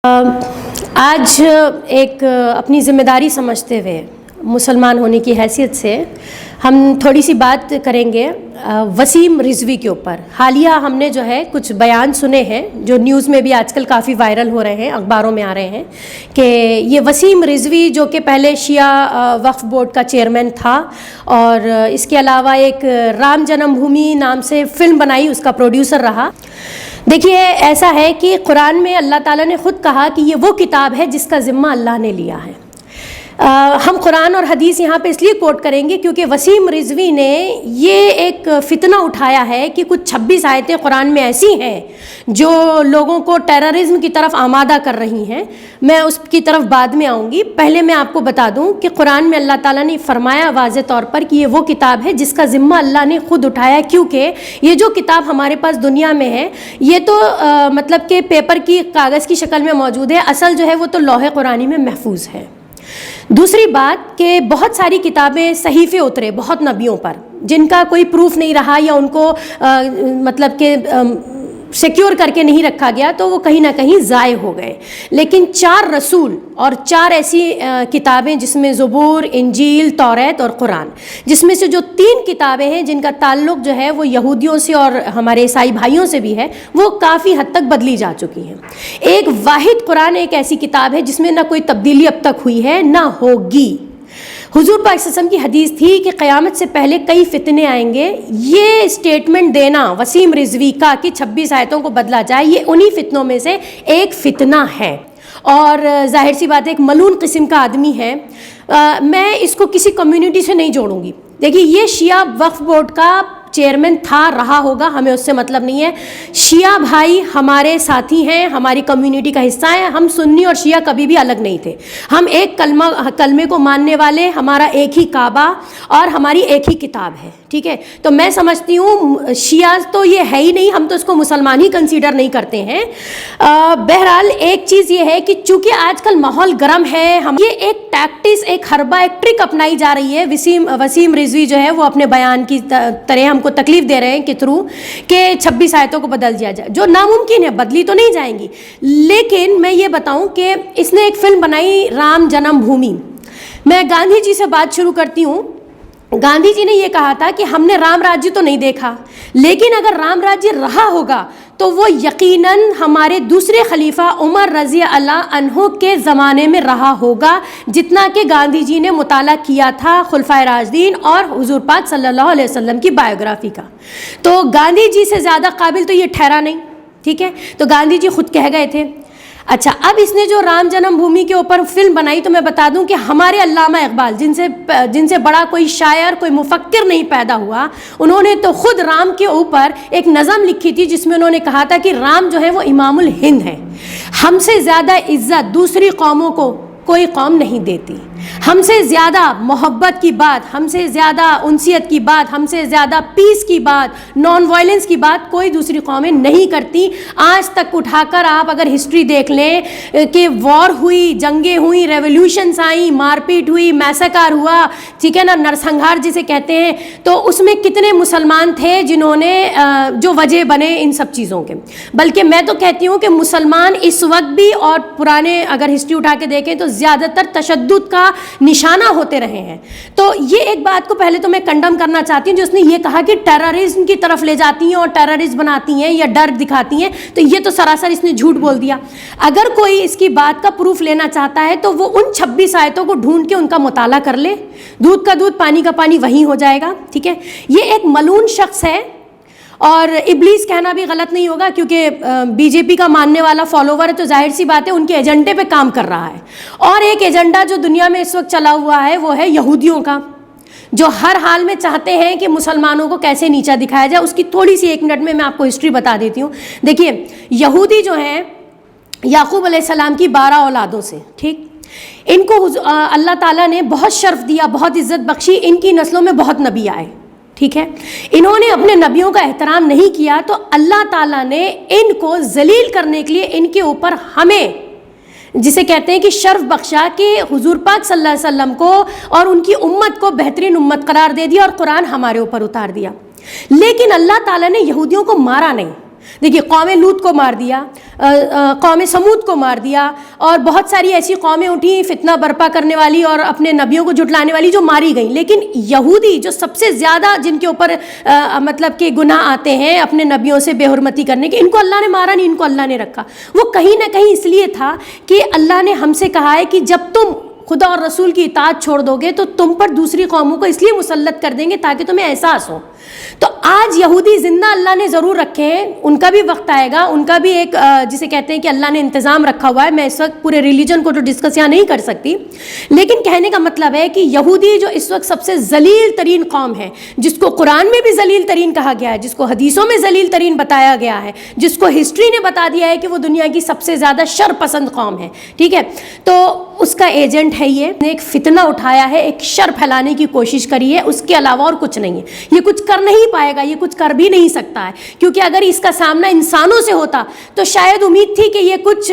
آج ایک اپنی ذمہ داری سمجھتے ہوئے مسلمان ہونے کی حیثیت سے ہم تھوڑی سی بات کریں گے وسیم رضوی کے اوپر۔ حالیہ ہم نے جو ہے کچھ بیان سنے ہیں جو نیوز میں بھی آج کل کافی وائرل ہو رہے ہیں، اخباروں میں آ رہے ہیں کہ یہ وسیم رضوی جو کہ پہلے شیعہ وقف بورڈ کا چیئرمین تھا اور اس کے علاوہ ایک رام جنم بھومی نام سے فلم بنائی، اس کا پروڈیوسر رہا۔ دیکھیے ایسا ہے کہ قرآن میں اللہ تعالیٰ نے خود کہا کہ یہ وہ کتاب ہے جس کا ذمہ اللہ نے لیا ہے۔ ہم قرآن اور حدیث یہاں پہ اس لیے کوٹ کریں گے کیونکہ وسیم رضوی نے یہ ایک فتنہ اٹھایا ہے کہ کچھ 26 آیتیں قرآن میں ایسی ہیں جو لوگوں کو ٹیررزم کی طرف آمادہ کر رہی ہیں۔ میں اس کی طرف بعد میں آؤں گی، پہلے میں آپ کو بتا دوں کہ قرآن میں اللہ تعالیٰ نے فرمایا واضح طور پر کہ یہ وہ کتاب ہے جس کا ذمہ اللہ نے خود اٹھایا، کیونکہ یہ جو کتاب ہمارے پاس دنیا میں ہے یہ تو مطلب کہ پیپر کی کاغذ کی شکل میں موجود ہے، اصل جو ہے وہ تو لوح قرآنی میں محفوظ ہے۔ دوسری بات کہ بہت ساری کتابیں صحیفے اترے بہت نبیوں پر جن کا کوئی پروف نہیں رہا یا ان کو مطلب کہ سیکیور کر کے نہیں رکھا گیا تو وہ کہیں نہ کہیں ضائع ہو گئے، لیکن 4 رسول اور 4 ایسی کتابیں جس میں زبور، انجیل، توریت اور قرآن، جس میں سے جو 3 کتابیں ہیں جن کا تعلق جو ہے وہ یہودیوں سے اور ہمارے عیسائی بھائیوں سے بھی ہے، وہ کافی حد تک بدلی جا چکی ہیں۔ ایک واحد قرآن ایک ایسی کتاب ہے جس میں نہ کوئی تبدیلی اب تک ہوئی ہے نہ ہوگی۔ حضور پاک صلی اللہ علیہ وسلم کی حدیث تھی کہ قیامت سے پہلے کئی فتنے آئیں گے، یہ اسٹیٹمنٹ دینا وسیم رضوی کا کہ 26 آیتوں کو بدلا جائے یہ انہی فتنوں میں سے ایک فتنہ ہے، اور ظاہر سی بات ہے ایک ملعون قسم کا آدمی ہے۔ میں اس کو کسی کمیونٹی سے نہیں جوڑوں گی۔ دیکھیے یہ شیعہ وقف بورڈ کا چیئرمین تھا، رہا ہوگا، ہمیں اس سے مطلب نہیں ہے۔ شیعہ بھائی ہمارے ساتھی ہیں، ہماری کمیونٹی کا حصہ ہیں، ہم سنی اور شیعہ کبھی بھی الگ نہیں تھے۔ ہم ایک کلمے کو ماننے والے، ہمارا ایک ہی کعبہ اور ہماری ایک ہی کتاب ہے، ٹھیک ہے۔ تو میں سمجھتی ہوں شیعہ تو یہ ہے ہی نہیں، ہم تو اس کو مسلمان ہی کنسیڈر نہیں کرتے ہیں۔ بہرحال ایک چیز یہ ہے کہ چونکہ آج کل ماحول گرم ہے، یہ ایک ٹیکٹس، ایک حربہ، ایک ٹرک اپنائی جا رہی ہے۔ وسیم رضوی جو ہے وہ اپنے بیان کی طرح ہم کو تکلیف دے رہے ہیں کہ تھرو کہ 26 آیتوں کو بدل دیا جائے، جو ناممکن ہے، بدلی تو نہیں جائیں گی۔ لیکن میں یہ بتاؤں کہ اس نے ایک فلم بنائی رام جنم بھومی۔ میں گاندھی جی سے بات شروع کرتی ہوں۔ گاندھی جی نے یہ کہا تھا کہ ہم نے رام راجیہ تو نہیں دیکھا، لیکن اگر رام راجیہ رہا ہوگا تو وہ یقیناً ہمارے دوسرے خلیفہ عمر رضی اللہ عنہ کے زمانے میں رہا ہوگا، جتنا کہ گاندھی جی نے مطالعہ کیا تھا خلفائے راشدین اور حضور پاک صلی اللہ علیہ وسلم کی بایوگرافی کا۔ تو گاندھی جی سے زیادہ قابل تو یہ ٹھہرا نہیں، ٹھیک ہے۔ تو گاندھی جی خود کہہ گئے تھے۔ اچھا، اب اس نے جو رام جنم بھومی کے اوپر فلم بنائی تو میں بتا دوں کہ ہمارے علامہ اقبال جن سے بڑا کوئی شاعر، کوئی مفکر نہیں پیدا ہوا، انہوں نے تو خود رام کے اوپر ایک نظم لکھی تھی جس میں انہوں نے کہا تھا کہ رام جو ہے وہ امام الہند ہے، ہم سے زیادہ عزت دوسری قوموں کو کوئی قوم نہیں دیتی، ہم سے زیادہ محبت کی بات، ہم سے زیادہ انسیت کی بات، ہم سے زیادہ پیس کی بات، نان وائلنس کی بات کوئی دوسری قومیں نہیں کرتی۔ آج تک اٹھا کر آپ اگر ہسٹری دیکھ لیں کہ وار ہوئی، جنگیں ہوئی، ریولیوشنز آئیں، مار پیٹ ہوئی، میساکر ہوا، ٹھیک ہے نا، نرسنہار جسے کہتے ہیں، تو اس میں کتنے مسلمان تھے جنہوں نے جو وجہ بنے ان سب چیزوں کے۔ بلکہ میں تو کہتی ہوں کہ مسلمان اس وقت بھی اور پرانے اگر ہسٹری اٹھا کے دیکھیں تو زیادہ تر تشدد کا نشانہ ہوتے رہے ہیں۔ تو یہ ایک بات کو پہلے تو میں کنڈم کرنا چاہتی ہوں جو اس نے یہ کہا کہ ٹیررزم کی طرف لے جاتی ہیں اور ٹیررسٹ بناتی ہیں یا ڈر دکھاتی ہیں، تو یہ تو سراسر اس نے جھوٹ بول دیا۔ اگر کوئی اس کی بات کا پروف لینا چاہتا ہے تو وہ ان 26 آیتوں کو ڈھونڈ کے ان کا مطالعہ کر لے، دودھ کا دودھ پانی کا پانی وہیں ہو جائے گا، ٹھیک ہے۔ یہ ایک ملعون شخص ہے اور ابلیس کہنا بھی غلط نہیں ہوگا کیونکہ بی جے پی کا ماننے والا فالوور ہے تو ظاہر سی بات ہے ان کے ایجنڈے پہ کام کر رہا ہے۔ اور ایک ایجنڈا جو دنیا میں اس وقت چلا ہوا ہے وہ ہے یہودیوں کا، جو ہر حال میں چاہتے ہیں کہ مسلمانوں کو کیسے نیچا دکھایا جائے۔ اس کی تھوڑی سی 1 منٹ میں آپ کو ہسٹری بتا دیتی ہوں۔ دیکھیے یہودی جو ہیں یعقوب علیہ السلام کی 12 اولادوں سے، ٹھیک، ان کو اللہ تعالیٰ نے بہت شرف دیا، بہت عزت بخشی، ان کی نسلوں میں بہت نبی آئے، ٹھیک ہے۔ انہوں نے اپنے نبیوں کا احترام نہیں کیا تو اللہ تعالیٰ نے ان کو ذلیل کرنے کے لیے ان کے اوپر ہمیں جسے کہتے ہیں کہ شرف بخشا کہ حضور پاک صلی اللہ علیہ وسلم کو اور ان کی امت کو بہترین امت قرار دے دیا اور قرآن ہمارے اوپر اتار دیا۔ لیکن اللہ تعالیٰ نے یہودیوں کو مارا نہیں، دیکھیے قوم لوط کو مار دیا, قوم سمود کو مار دیا, اور بہت ساری ایسی قومیں اٹھیں فتنہ برپا کرنے والی اور اپنے نبیوں کو جھٹلانے والی جو ماری گئیں. لیکن یہودی جو سب سے زیادہ جن کے اوپر مطلب کہ گناہ آتے ہیں اپنے نبیوں سے بے حرمتی کرنے کے, ان کو اللہ نے مارا نہیں, ان کو اللہ نے رکھا. وہ کہیں نہ کہیں اس لیے تھا کہ اللہ نے ہم سے کہا ہے کہ جب تم خدا اور رسول کی اطاعت چھوڑ دو گے تو تم پر دوسری قوموں کو اس لیے مسلط کر دیں گے تاکہ تمہیں احساس ہو. تو آج یہودی زندہ اللہ نے ضرور رکھے ہیں, ان کا بھی وقت آئے گا, ان کا بھی ایک جسے کہتے ہیں کہ اللہ نے انتظام رکھا ہوا ہے. میں اس وقت پورے ریلیجن کو تو ڈسکس یہاں نہیں کر سکتی, لیکن کہنے کا مطلب ہے کہ یہودی جو اس وقت سب سے ذلیل ترین قوم ہے, جس کو قرآن میں بھی ذلیل ترین کہا گیا ہے, جس کو حدیثوں میں ذلیل ترین بتایا گیا ہے, جس کو ہسٹری نے بتا دیا ہے کہ وہ دنیا کی سب سے زیادہ شر پسند قوم ہے, ٹھیک ہے, تو اس کا ایجنٹ ہے یہ, ایک فتنہ اٹھایا ہے, ایک شر پھیلانے کی کوشش کری ہے, اس کے علاوہ اور کچھ نہیں ہے. یہ کچھ کر نہیں پائے گا, یہ کچھ کر بھی نہیں سکتا ہے, کیونکہ اگر اس کا سامنا انسانوں سے ہوتا تو شاید امید تھی کہ یہ کچھ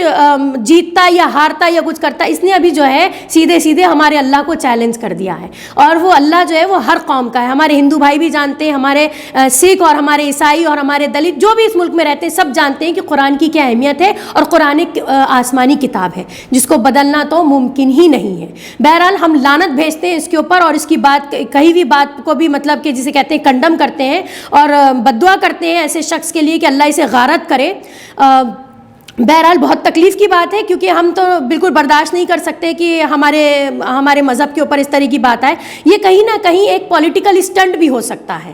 جیتتا یا ہارتا یا کچھ کرتا. اس نے ابھی جو ہے سیدھے سیدھے ہمارے اللہ کو چیلنج کر دیا ہے, اور وہ اللہ جو ہے وہ ہر قوم کا ہے. ہمارے ہندو بھائی بھی جانتے ہیں, ہمارے سکھ اور ہمارے عیسائی اور ہمارے دلت جو بھی اس ملک میں رہتے ہیں سب جانتے ہیں کہ قرآن کی کیا اہمیت ہے, اور قرآن ایک آسمانی کتاب ہے جس کو بدلنا تو ممکن ہی نہیں ہے. بہرحال ہم لعنت بھیجتے ہیں اس کے اوپر, اور اس کی بات کہیں بھی بات کو بھی مطلب کہ جسے کہتے ہیں کنڈم کرتے ہیں اور بددعا کرتے ہیں ایسے شخص کے لیے کہ اللہ اسے غارت کرے. بہرحال بہت تکلیف کی بات ہے, کیونکہ ہم تو بالکل برداشت نہیں کر سکتے کہ ہمارے مذہب کے اوپر اس طرح کی بات آئے. یہ کہیں نہ کہیں ایک پولیٹیکل اسٹنٹ بھی ہو سکتا ہے.